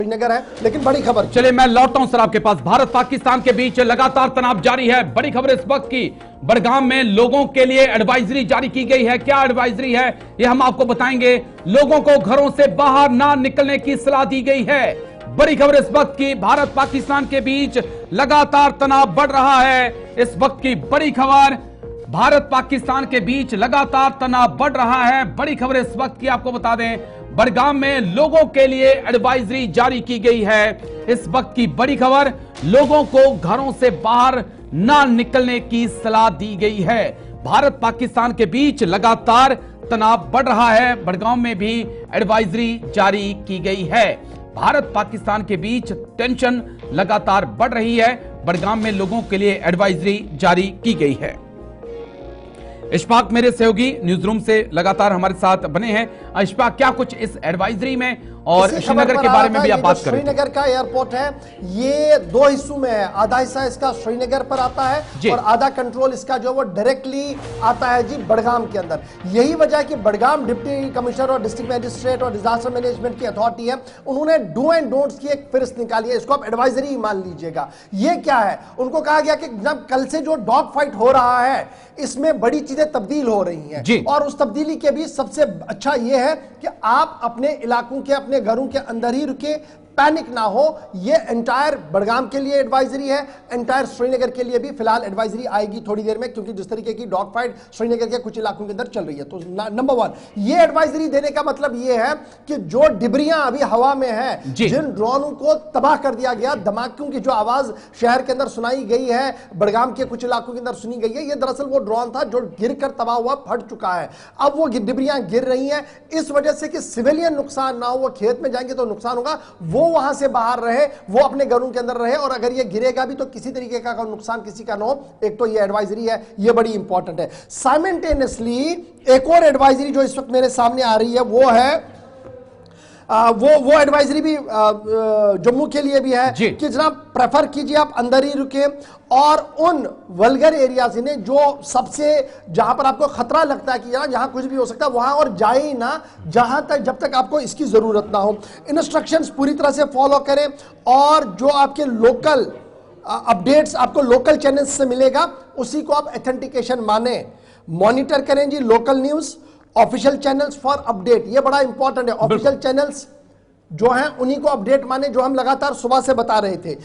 श्रीनगर है। लेकिन बड़ी खबर, चलिए मैं लौटता हूं सर आपके पास। भारत पाकिस्तान के बीच लगातार तनाव जारी है। बड़ी खबर इस वक्त की, बड़गाम में लोगों के लिए एडवाइजरी जारी की गई है। क्या एडवाइजरी है ये हम आपको बताएंगे। लोगों को घरों से बाहर ना निकलने की सलाह दी गई है। बड़ी खबर इस वक्त की, भारत पाकिस्तान के बीच लगातार तनाव बढ़ रहा है। इस वक्त की बड़ी खबर, भारत पाकिस्तान के बीच लगातार तनाव बढ़ रहा है। बड़ी खबर इस वक्त की आपको बता दें, बड़गाम में लोगों के लिए एडवाइजरी जारी की गई है। इस वक्त की बड़ी खबर, लोगों को घरों से बाहर ना निकलने की सलाह दी गई है। भारत पाकिस्तान के बीच लगातार तनाव बढ़ रहा है। बड़गाम में भी एडवाइजरी जारी की गई है। भारत पाकिस्तान के बीच टेंशन लगातार बढ़ रही है। बड़गाम में लोगों के लिए एडवाइजरी जारी की गई है। इशफाक मेरे सहयोगी न्यूज रूम से लगातार हमारे साथ बने हैं। इशफाक, क्या कुछ इस एडवाइजरी में और श्रीनगर के बारे में भी आप बात करें। श्रीनगर का एयरपोर्ट है, ये दो हिस्सों में है। आधा हिस्सा इसका श्रीनगर पर आता है और आधा कंट्रोल इसका जो वो डायरेक्टली आता है जी बड़गाम के अंदर। यही वजह है कि बड़गाम डिप्टी कमिश्नर और डिस्ट्रिक्ट मजिस्ट्रेट और डिजास्टर मैनेजमेंट की अथॉरिटी है, उन्होंने डू एंड डोंट्स की एक फहरिस्त निकाली है। इसको आप एडवाइजरी मान लीजिएगा। ये क्या है, उनको कहा गया कि जब कल से जो डॉग फाइट हो रहा है इसमें बड़ी चीजें तब्दील हो रही हैं और उस तब्दीली के भी सबसे अच्छा यह है कि आप अपने इलाकों के, अपने घरों के अंदर ही रुके, पैनिक ना हो। ये एंटायर बड़गाम के लिए एडवाइजरी है, एंटायर श्रीनगर के लिए भी फिलहाल एडवाइजरी आएगी थोड़ी देर में, क्योंकि जिस तरीके की डॉग फाइट श्रीनगर के कुछ इलाकों के अंदर चल रही है। तो नंबर वन, ये एडवाइजरी देने का मतलब ये है कि जो डिबरियां अभी हवा में है, जिन ड्रोनों को तबाह कर दिया गया, धमाकों की जो आवाज शहर के अंदर सुनाई गई है, बड़गाम के कुछ इलाकों के अंदर सुनी गई है, ये दरअसल वो ड्रोन था जो गिर कर तबाह हुआ, फट चुका है। अब वो डिबरियां गिर रही हैं इस वजह से कि सिविलियन नुकसान ना हो। वो खेत में जाएंगे तो नुकसान होगा, वो वहां से बाहर रहे, वो अपने घरों के अंदर रहे, और अगर ये गिरेगा भी तो किसी तरीके का नुकसान किसी का ना हो। एक तो ये एडवाइजरी है, ये बड़ी इंपॉर्टेंट है। साइमल्टेनियसली एक और एडवाइजरी जो इस वक्त मेरे सामने आ रही है वो है वो एडवाइजरी भी जम्मू के लिए भी है कि जनाब प्रेफर कीजिए आप अंदर ही रुके, और उन वल्गर एरियाज ने जो सबसे, जहां पर आपको खतरा लगता है कि जहां कुछ भी हो सकता है, वहां और जाए ही ना जहां तक जब तक आपको इसकी जरूरत ना हो। इंस्ट्रक्शंस पूरी तरह से फॉलो करें, और जो आपके लोकल अपडेट्स आपको लोकल चैनल्स से मिलेगा उसी को आप एथेंटिकेशन माने, मॉनिटर करें जी local news, official channels for update. ये बड़ा इंपॉर्टेंट है, ऑफिशियल चैनल्स जो हैं उन्हीं को अपडेट माने, जो हम लगातार सुबह से बता रहे थे।